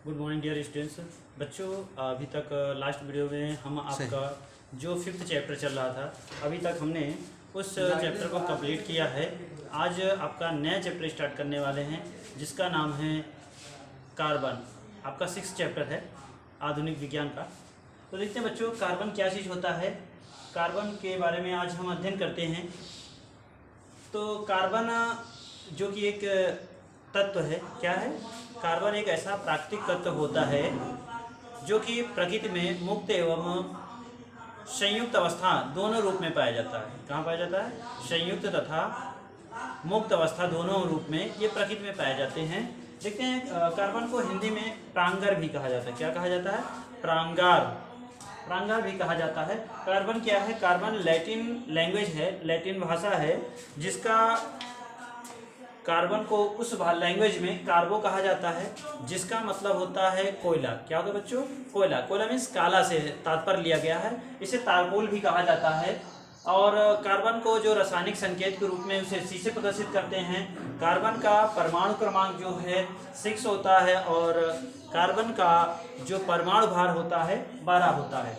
Good morning dear students. बच्चों, अभी तक लास्ट वीडियो में हम आपका जो 5th चैप्टर चल रहा था, अभी तक हमने उस चैप्टर को कंप्लीट किया है। आज आपका नया चैप्टर स्टार्ट करने वाले हैं जिसका नाम है कार्बन। आपका 6th चैप्टर है आधुनिक विज्ञान का। तो देखते हैं बच्चों, कार्बन क्या चीज़ होता है। कार्बन के बारे में आज हम अध्ययन करते हैं। तो कार्बन जो कि एक तत्व है, क्या है? कार्बन एक ऐसा प्राकृतिक तत्व होता है जो कि प्रकृति में मुक्त एवं संयुक्त अवस्था दोनों रूप में पाया जाता है। कहाँ पाया जाता है? संयुक्त तथा मुक्त अवस्था दोनों रूप में ये प्रकृति में पाए जाते हैं। देखते हैं, कार्बन को हिंदी में प्रांगार भी कहा जाता है। क्या कहा जाता है? प्रांगार। प्रांगार भी कहा जाता है। कार्बन क्या है? कार्बन लैटिन लैंग्वेज है, लैटिन भाषा है, जिसका कार्बन को उस लैंग्वेज में कार्बो कहा जाता है, जिसका मतलब होता है कोयला। क्या होता है बच्चों? कोयला। कोयला मीन्स काला से तात्पर्य लिया गया है। इसे तारकोल भी कहा जाता है। और कार्बन को जो रासायनिक संकेत के रूप में उसे सी से प्रदर्शित करते हैं। कार्बन का परमाणु क्रमांक जो है 6 होता है और कार्बन का जो परमाणु भार होता है 12 होता है।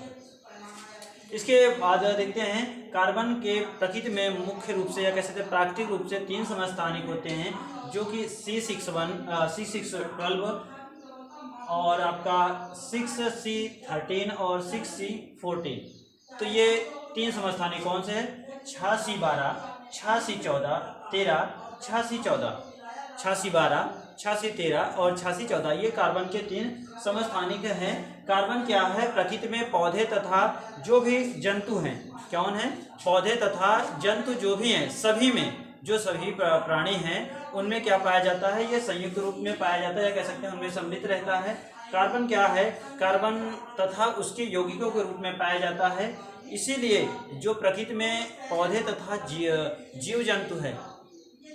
इसके बाद देखते हैं, कार्बन के प्रकृति में मुख्य रूप से या कह सकते हैं प्राकृतिक रूप से 3 समस्थानिक होते हैं, जो कि C612 और आपका 6C13 और 6C14। तो ये 3 समस्थानिक कौन से हैं? 6C12, 6C14, 13, 6C14, 6C12, 6C13 और 6C14। ये कार्बन के 3 समस्थानिक हैं। कार्बन क्या है? प्रकृति में पौधे तथा जो भी जंतु हैं, कौन है? पौधे तथा जंतु जो भी हैं, सभी में जो सभी प्राणी हैं उनमें क्या पाया जाता है? ये संयुक्त रूप में पाया जाता है, या कह सकते हैं उनमें सम्मिलित रहता है। कार्बन क्या है? कार्बन तथा उसके यौगिकों के रूप में पाया जाता है। इसीलिए जो प्रकृति में पौधे तथा जीव जंतु है,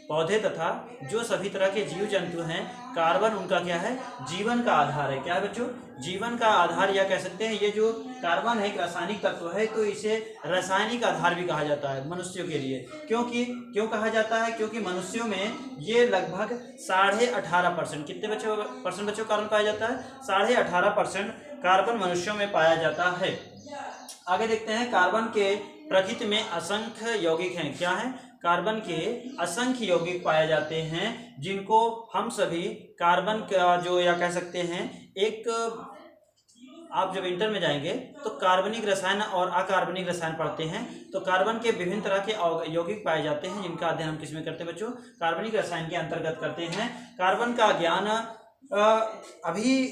पौधे तथा जो सभी तरह के जीव जंतु हैं, कार्बन उनका क्या है? जीवन का आधार है। क्या है बच्चों? जीवन का आधार, या कह सकते हैं ये जो कार्बन है एक रासायनिक तत्व है, तो इसे रासायनिक आधार भी कहा जाता है मनुष्यों के लिए। क्यों कहा जाता है? क्योंकि मनुष्यों में ये लगभग 18.5%, कितने परसेंट बच्चों कार्बन पाया जाता है? 18.5% कार्बन मनुष्यों में पाया जाता है। आगे देखते हैं, कार्बन के प्रकृति में असंख्य यौगिक हैं। क्या है? कार्बन के असंख्य यौगिक पाए जाते हैं, जिनको हम सभी कार्बन का जो, या कह सकते हैं एक, आप जब इंटर में जाएंगे तो कार्बनिक रसायन और अकार्बनिक रसायन पढ़ते हैं। तो कार्बन के विभिन्न तरह के यौगिक पाए जाते हैं, जिनका अध्ययन हम किसमें करते हैं बच्चों? कार्बनिक रसायन के अंतर्गत करते हैं। कार्बन का ज्ञान अभी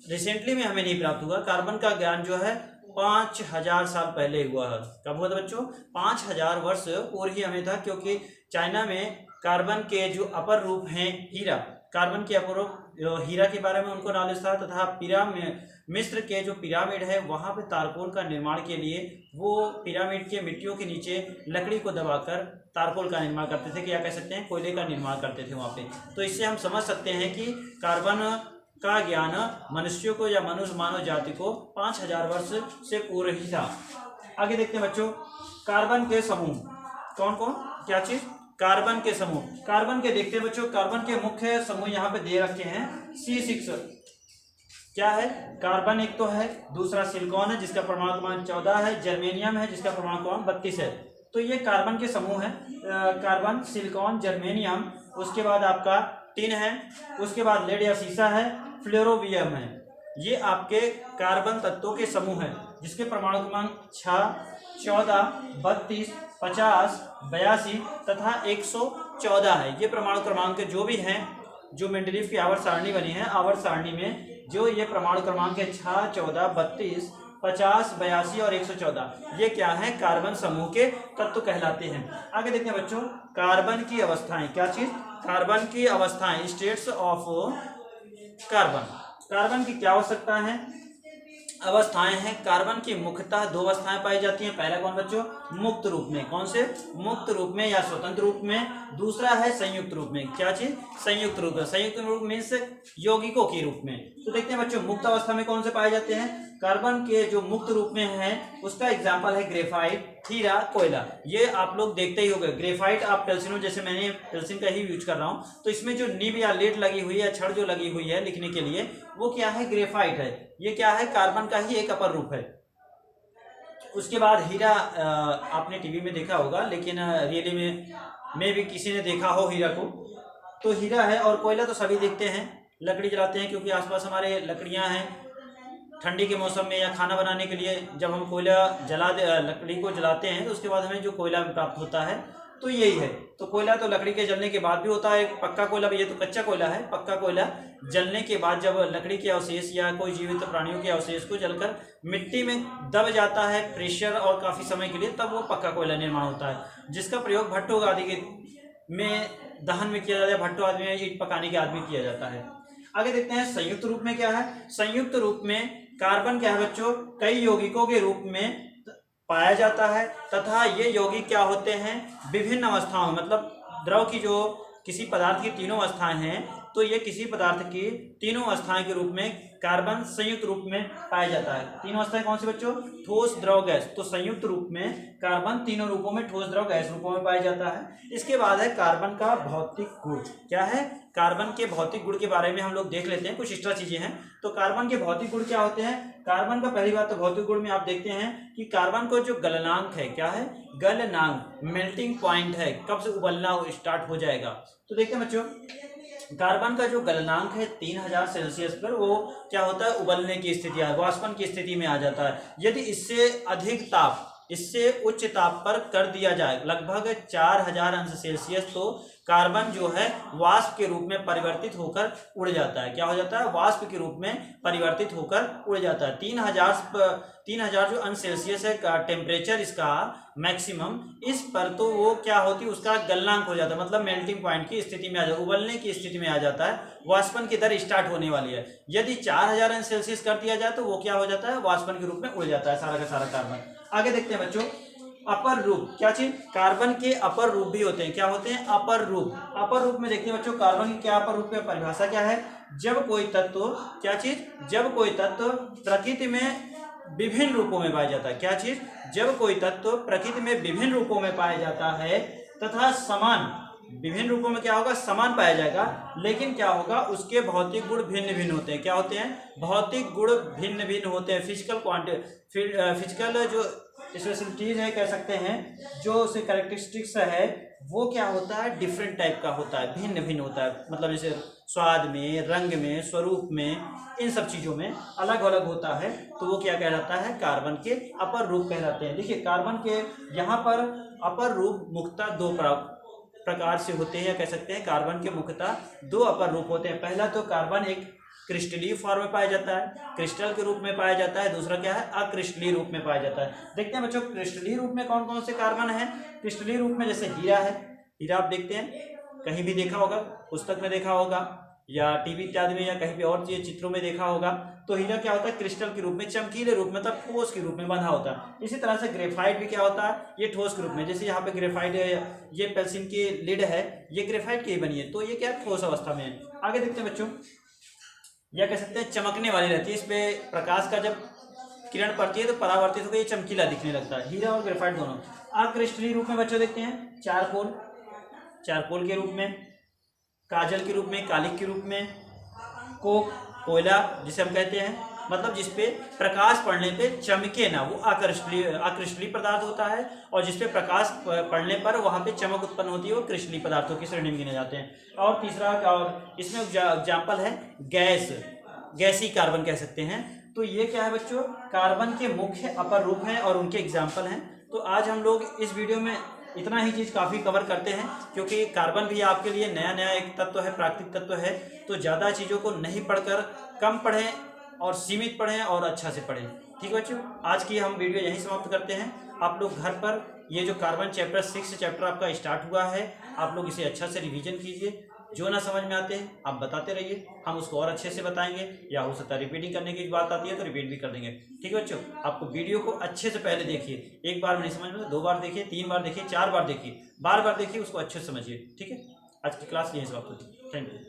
रिसेंटली में हमें नहीं प्राप्त हुआ। कार्बन का ज्ञान जो है 5000 साल पहले हुआ है। कब हुआ था बच्चों? 5000 वर्ष पूर्व ही हमें था, क्योंकि चाइना में कार्बन के जो अपर रूप हैं हीरा, कार्बन के अपर रूप हीरा के बारे में उनको नॉलेज था। तथा मिस्र के जो पिरामिड है, वहाँ पे तारकोल का निर्माण के लिए वो पिरामिड के मिट्टियों के नीचे लकड़ी को दबाकर तारकोल का निर्माण करते थे, कि या कह सकते हैं कोयले का निर्माण करते थे वहाँ पे। तो इससे हम समझ सकते हैं कि कार्बन का ज्ञान मनुष्यों को या मानव जाति को 5000 वर्ष से पूर्व ही था। आगे देखते हैं बच्चों, कार्बन के समूह कौन कौन, क्या चीज? कार्बन के समूह। कार्बन के देखते हैं बच्चों, कार्बन के मुख्य समूह यहाँ पे दे रखे हैं। C6 क्या है? कार्बन एक तो है, दूसरा सिलिकॉन है जिसका परमाणु क्रमांक 14 है, जर्मेनियम है जिसका परमाणु क्रमांक 32 है। तो ये कार्बन के समूह है। कार्बन, सिलिकॉन, जर्मेनियम, उसके बाद आपका टिन है, उसके बाद लेड या शीशा है, फ्लोरोवियम है। ये आपके कार्बन तत्वों के समूह हैं, जिसके परमाणु क्रमांक 6, 14, 32, 50, 82 तथा 114 है। ये परमाणु क्रमांक जो भी हैं, जो मेंडलीव की आवर्त सारणी बनी है, आवर्त सारणी में जो ये परमाणु क्रमांक है 6, 14, 32, 50, 82 और 114, ये क्या है? कार्बन समूह के तत्व कहलाते हैं। आगे देखते हैं बच्चों, कार्बन की अवस्थाएं। क्या चीज? कार्बन की अवस्थाएं, स्टेट्स ऑफ कार्बन। कार्बन की क्या आवश्यकता है? अवस्थाएं हैं। कार्बन की मुख्यतः 2 अवस्थाएं पाई जाती हैं। पहला कौन बच्चों? मुक्त रूप में। कौन से? मुक्त रूप में या स्वतंत्र रूप में। दूसरा है संयुक्त रूप में। क्या चीज? संयुक्त रूप में। संयुक्त रूप मीन्स यौगिकों के रूप में। तो देखते हैं बच्चों, मुक्त अवस्था में कौन से पाए जाते हैं? कार्बन के जो मुक्त रूप में है उसका एग्जाम्पल है ग्रेफाइट, हीरा, कोयला। ये आप लोग देखते ही होंगे। ग्रेफाइट आप टेल्सिनो, जैसे मैंने टेल्सिन का ही यूज कर रहा हूँ, तो इसमें जो निब या लेड लगी हुई है, छड़ जो लगी हुई है लिखने के लिए, वो क्या है, ग्रेफाइट है। ये क्या है, कार्बन का ही एक अपर रूप है। उसके बाद हीरा, आपने टीवी में देखा होगा, लेकिन रियली में भी किसी ने देखा हो हीरा को। तो हीरा है, और कोयला तो सभी देखते हैं, लकड़ी जलाते हैं क्योंकि आसपास हमारे लकड़ियां हैं। ठंडी के मौसम में या खाना बनाने के लिए जब हम कोयला लकड़ी को जलाते हैं तो उसके बाद हमें जो कोयला प्राप्त होता है तो यही है। तो कोयला तो लकड़ी के जलने के बाद भी होता है, पक्का कोयला भी, ये तो कच्चा कोयला है। पक्का कोयला जलने के बाद जब लकड़ी के अवशेष या कोई जीवित प्राणियों के अवशेष को जलकर मिट्टी में दब जाता है प्रेशर और काफ़ी समय के लिए, तब वो पक्का कोयला निर्माण होता है, जिसका प्रयोग भट्टों आदि के में दहन में किया जाता है। भट्टों आदि में ईंट पकाने के आदि में किया जाता है। आगे देखते हैं संयुक्त रूप में क्या है। संयुक्त रूप में कार्बन क्या है बच्चों, कई यौगिकों के रूप में पाया जाता है, तथा ये यौगिक क्या होते हैं, विभिन्न अवस्थाओं में, मतलब द्रव की जो किसी पदार्थ की तीनों अवस्थाएं हैं, तो ये किसी पदार्थ की तीनों अवस्थाएं के रूप में कार्बन संयुक्त रूप में पाया जाता है। तीनों अवस्थाएं कौन सी बच्चों, ठोस द्रव गैस। तो संयुक्त रूप में कार्बन तीनों रूपों में, ठोस द्रव गैस रूपों में पाया जाता है। इसके बाद है कार्बन का भौतिक गुण। क्या है, कार्बन के भौतिक गुण के बारे में हम लोग देख लेते हैं, कुछ एक्स्ट्रा चीजें हैं। तो कार्बन के भौतिक गुण क्या होते हैं। कार्बन का पहली बात तो भौतिक गुण में आप देखते हैं कि कार्बन को जो गलनांक है, क्या है, गलनांक, मेल्टिंग पॉइंट है, कब से उबलना स्टार्ट हो जाएगा। तो देखते हैं बच्चों, कार्बन का जो गलनांक है 3000 सेल्सियस पर, वो क्या होता है, उबलने की स्थिति, वाष्पन की स्थिति में आ जाता है। यदि इससे अधिक ताप, इससे उच्च ताप पर कर दिया जाए, लगभग 4000 अंश सेल्सियस, तो कार्बन जो है वाष्प के रूप में परिवर्तित होकर उड़ जाता है। क्या हो जाता है, वाष्प के रूप में परिवर्तित होकर उड़ जाता है। 3000 जो अंश सेल्सियस है का टेम्परेचर इसका मैक्सिमम, इस पर तो वो क्या होती है, उसका गलनांक हो जाता है, मतलब मेल्टिंग पॉइंट की स्थिति में आ जाता है, उबलने की स्थिति में आ जाता है, वाष्पन की दर स्टार्ट होने वाली है। यदि 4000 अंश सेल्सियस कर दिया जाए तो वो क्या हो जाता है, वाष्पन के रूप में उड़ जाता है सारा का सारा कार्बन। आगे देखते हैं बच्चों, अपर रूप, क्या चीज, कार्बन के अपर रूप भी होते हैं। क्या होते हैं, अपर रूप। अपर रूप में देखते हैं बच्चों, कार्बन की क्या अपर रूप की परिभाषा क्या है, जब कोई तत्व, क्या चीज, जब कोई तत्व प्रकृति में विभिन्न रूपों में पाया जाता है। क्या चीज, जब कोई तत्व प्रकृति में विभिन्न रूपों में पाया जाता है तथा समान, विभिन्न रूपों में क्या होगा, समान पाया जाएगा, लेकिन क्या होगा, उसके भौतिक गुण भिन्न भिन्न होते हैं। क्या होते हैं, भौतिक गुण भिन्न भिन्न होते हैं। फिजिकल जो स्पेशलिटीज है, कह सकते हैं, जो उसके कैरेक्टरिस्टिक्स है, वो क्या होता है, डिफरेंट टाइप का होता है, भिन्न भिन्न होता है। मतलब जैसे स्वाद में, रंग में, स्वरूप में, इन सब चीज़ों में अलग अलग होता है। तो वो क्या कहलाता है, कार्बन के अपर रूप कहलाते हैं। देखिए, कार्बन के यहाँ पर अपर रूप मुख्यतः दो प्रकार से होते हैं, या कह सकते हैं कार्बन के मुख्यतः दो अपर रूप होते हैं। पहला तो कार्बन एक क्रिस्टलीय फॉर्म में पाया जाता है, क्रिस्टल के रूप में पाया जाता है। दूसरा क्या है, अक्रिस्टलीय रूप में पाया जाता है। देखते हैं बच्चों, क्रिस्टलीय रूप में कौन कौन से कार्बन है। क्रिस्टलीय रूप में जैसे हीरा है, हीरा आप देखते हैं, कहीं भी देखा होगा, पुस्तक में देखा होगा, या टीवी इत्यादि में, या कहीं भी और चीज चित्रों में देखा होगा। तो हीरा क्या होता है, क्रिस्टल के रूप में, चमकीले रूप में, मतलब ठोस के रूप में बंधा होता है। इसी तरह से ग्रेफाइट भी क्या होता है, ये ठोस के रूप में। जैसे यहाँ पे ग्रेफाइट है, ये पेल्सिन की लिड है, ये ग्रेफाइट की ही बनी है, तो ये क्या ठोस अवस्था में है। आगे देखते हैं बच्चों, या कह सकते हैं चमकने वाली रहती है, इस पे प्रकाश का जब किरण पड़ती है तो परावर्तित होकर ये चमकीला दिखने लगता है। हीरा और ग्रेफाइट दोनों। अक्रिस्टलीय रूप में बच्चों देखते हैं, चारकोल के रूप में, काजल के रूप में, कालिक के रूप में, कोक, कोयला जिसे हम कहते हैं, मतलब जिसपे प्रकाश पड़ने पे चमके ना, वो अक्रिस्टलीय पदार्थ होता है। और जिसपे प्रकाश पड़ने पर वहाँ पे चमक उत्पन्न होती है, वो क्रिस्टलीय पदार्थों की श्रेणी में गिने जाते हैं। और तीसरा, और इसमें एग्जाम्पल है गैसी कार्बन कह सकते हैं। तो ये क्या है बच्चों, कार्बन के मुख्य अपर रूप हैं और उनके एग्जाम्पल हैं। तो आज हम लोग इस वीडियो में इतना ही चीज़ काफ़ी कवर करते हैं, क्योंकि कार्बन भी आपके लिए नया एक तत्व है, प्राकृतिक तत्व है। तो ज़्यादा चीज़ों को नहीं पढ़कर कम पढ़ें और सीमित पढ़ें और अच्छा से पढ़ें। ठीक है बच्चों, आज की हम वीडियो यहीं समाप्त करते हैं। आप लोग घर पर ये जो कार्बन चैप्टर 6 चैप्टर आपका स्टार्ट हुआ है, आप लोग इसे अच्छा से रिवीजन कीजिए। जो ना समझ में आते हैं आप बताते रहिए, हम उसको और अच्छे से बताएंगे, या हो सकता है रिपीटिंग करने की बात आती है तो रिपीट भी कर देंगे। ठीक है बच्चों, आपको वीडियो को अच्छे से पहले देखिए, एक बार में नहीं समझ में, 2 बार देखिए, 3 बार देखिए, 4 बार देखिए, बार बार देखिए, उसको अच्छे से समझिए। ठीक है, आज की क्लास यहीं समाप्त होती है। Thank you.